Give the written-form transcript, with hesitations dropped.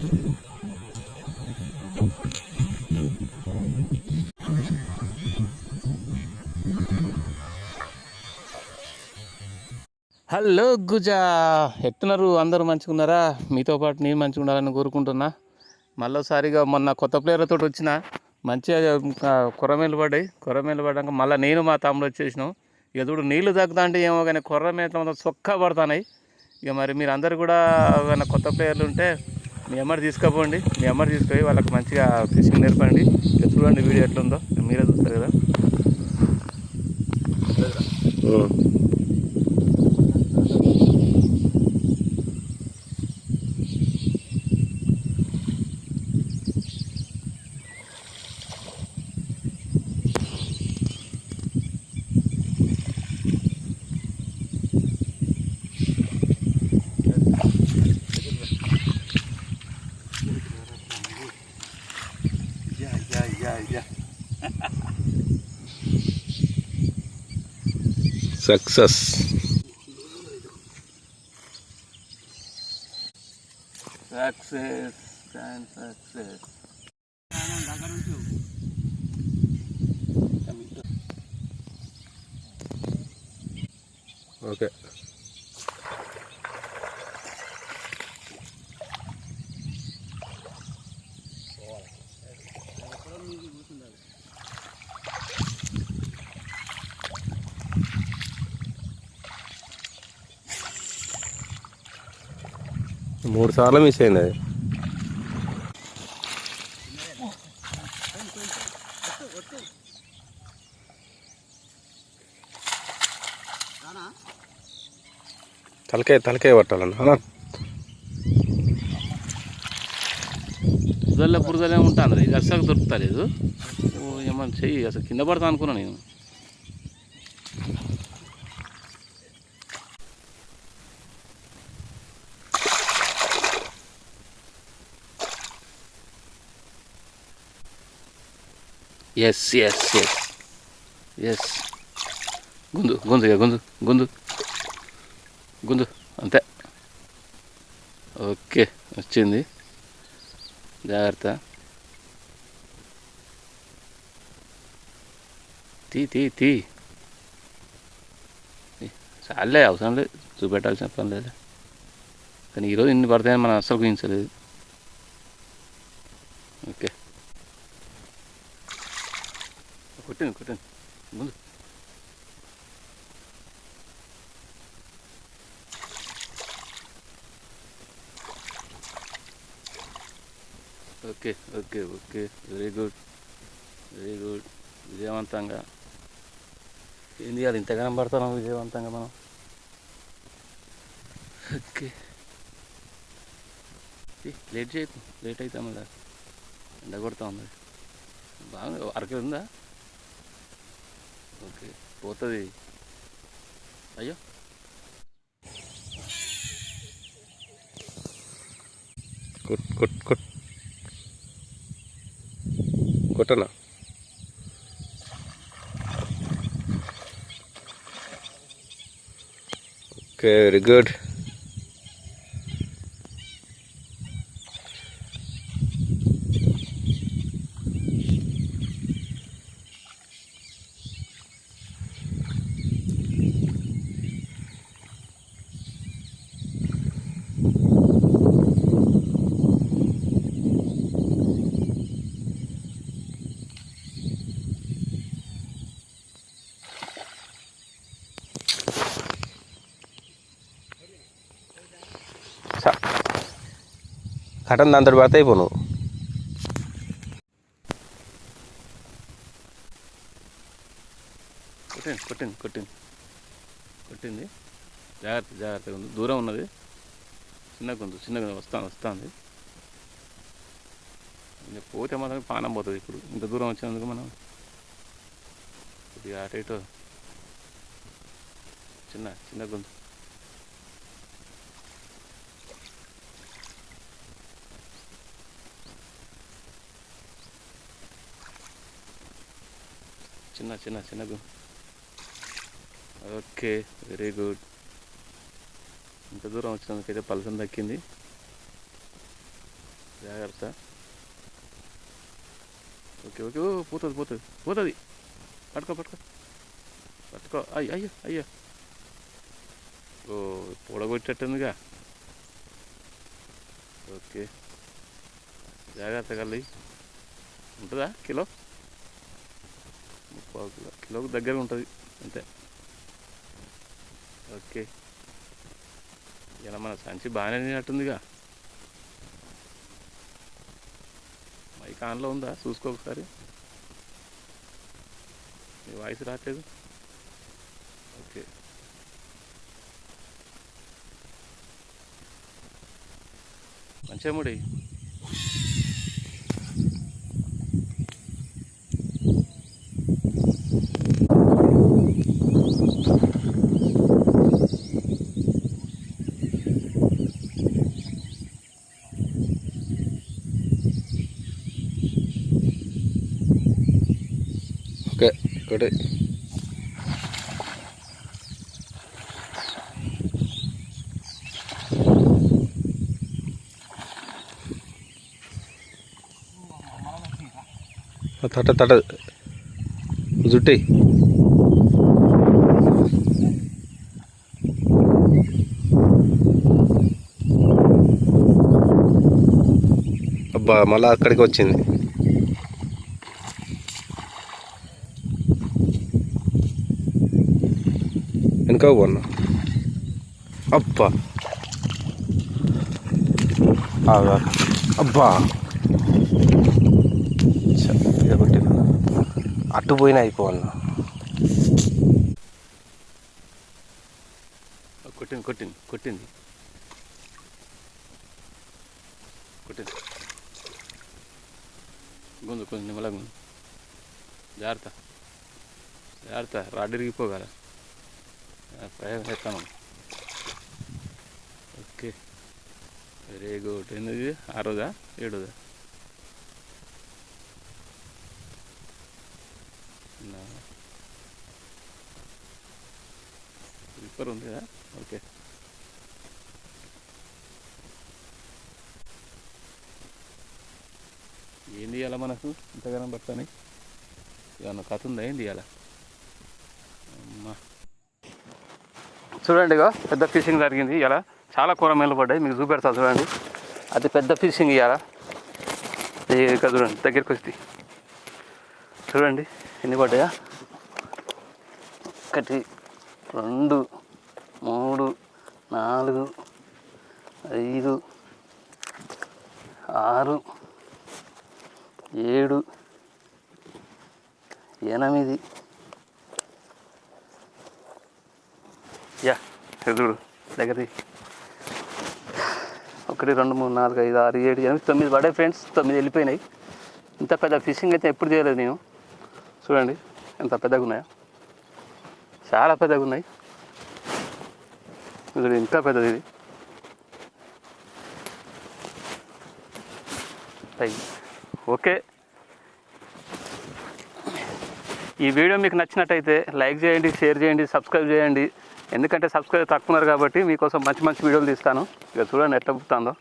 Hello గుజా, ఎట్టున్నారు? అందరూ మంచిగా ఉన్నారా? మీతో పాటు నేను మంచిగా ఉండాలని కోరుకుంటున్నా. మళ్ళీసారిగా మొన్న కొత్త ప్లేయర్లతో వచ్చిన మంచిగా కొర్రమేలు పడ్డాక మళ్ళీ నేను మా తమ్ముడు వచ్చేసినాం. ఇక చూడు నీళ్లు తగ్గుతా అంటే ఏమో కానీ కొర్రమేత మొత్తం చొక్కా పడుతున్నాయి. ఇక మరి మీరు అందరు కూడా ఏమైనా కొత్త ప్లేయర్లు ఉంటే మీ అమ్మడి తీసుకుపోయి వాళ్ళకి మంచిగా ఫిషింగ్ నేర్పండి. ఇక చూడండి వీడియో ఎట్లుందో మీరే చూస్తారు కదా. సక్సెస్. ఓకే, మూడు సార్లు మిస్ అయింది అది. తలకాయ పట్టాలన్నా బురదలే ఉంటుంది. ఇది అసలు దొరుకుతలేదు. ఏమన్నా చెయ్యి, అసలు కింద పడతా అనుకున్నా నేను. ఎస్ ఎస్ ఎస్ ఎస్ గుందు అంతే. ఓకే, వచ్చింది. జాగ్రత్త. తీ చాలే, అవసరం లేదు, చూపెట్టాల్సిన పని లేదు. కానీ ఈరోజు ఇన్ని పడతాయని మనం అస్సలు గురించలేదు. ఓకే, కొట్టింది ముందు. Okay okay okay, very good. విజయవంతంగా ఏంది అది ఇంతగానం పడతాం విజయవంతంగా మనం. ఓకే, లేట్ చేయకు, లేట్ అవుతాం మళ్ళీ ఎండ కొడతా ఉంది బాగా. అరకే ఉందా? ఓకే, పోతుంది. అయ్యో, కొట్టనా? Okay, very good. కటన్ దాంతో పడితే అయిపోను. కొట్టింది. జాగ్రత్తగా ఉంది. దూరం ఉన్నది. చిన్నగా వస్తుంది. ఇంకా పోతే మాత్రం పానం పోతుంది. ఇప్పుడు ఇంత దూరం వచ్చినందుకు మనం కొద్దిగా అటు ఇటు చిన్న గొంతు. చిన్న గొంతు. Okay, very good. ఇంత దూరం వచ్చినందుకైతే పలసం దక్కింది. జాగ్రత్త. Okay okay. ఓ పోతుంది పోతుంది పోతుంది. పట్టుకో పట్టుకో పట్టుకో. అయ్యో అయ్యో అయ్యో. ఓ పొడగొట్టేట్టుందిగా. ఓకే జాగ్రత్త. కల్లి ఉంటుందా కిలో? 30 కిలో, కిలోకి దగ్గర ఉంటుంది అంతే. ఓకే ఇలా మన సంచి బాగానే తినట్టుందిగా. మైక్ ఆన్లో ఉందా చూసుకో ఒకసారి. మీ వాయిస్ రావట్లేదు. ఓకే మంచిగా ముడి. ఓకే ఒకటి. తట తట జుట్టి. అబ్బా మళ్ళీ అక్కడికి వచ్చింది. వెనుక పోన్నా. అబ్బా అబ్బా కొట్టిన అటు పోయినా అయిపోవన్నా. కొట్టింది కొట్టింది కొట్టింది కొట్టింది. గుంజు కొంచెం నిమ్మలా గుంజు. జాగ్రత్త జాగ్రత్త. రాడ్ ఇరిగిపోగల. ప్రయోగం చేస్తాను. Okay very good. ఎనిమిది 6దా 7దా? స్లీపర్ ఉంది కదా. ఓకే ఏం తీయాలా మనకు ఇంతగానం పడతాయి? ఏమన్నా కథ ఉందా ఏం తీయాలా? అమ్మా చూడండి ఇక పెద్ద ఫిషింగ్ జరిగింది ఇలా. చాలా కూరమేలు పడ్డాయి. మీకు చూపెడతా చూడండి. అది పెద్ద ఫిషింగ్ ఇవాళ. ఇక చూడండి దగ్గరికి వస్తే చూడండి ఎన్ని పడ్డాయా. 1 2 3 4 5 6 7 8 యా చూడు దగ్గర. 1 2 3 4 5 6 7 8 9 పడ్డాయి ఫ్రెండ్స్. 9 వెళ్ళిపోయినాయి. ఇంత పెద్ద ఫిషింగ్ అయితే ఎప్పుడు చేయలేదు నేను. చూడండి ఎంత పెద్దగా ఉన్నాయో. చాలా పెద్దగా ఉన్నాయి. ఇది ఇంకా పెద్దది. ఇది ఓకే. ఈ వీడియో మీకు నచ్చినట్టయితే లైక్ చేయండి, షేర్ చేయండి, సబ్స్క్రైబ్ చేయండి. ఎందుకంటే సబ్స్క్రైబ్ తక్కువ ఉన్నారు కాబట్టి మీకోసం మంచి మంచి వీడియోలు తీస్తాను. ఇక చూడండి ఎట్లా పుట్టిందో.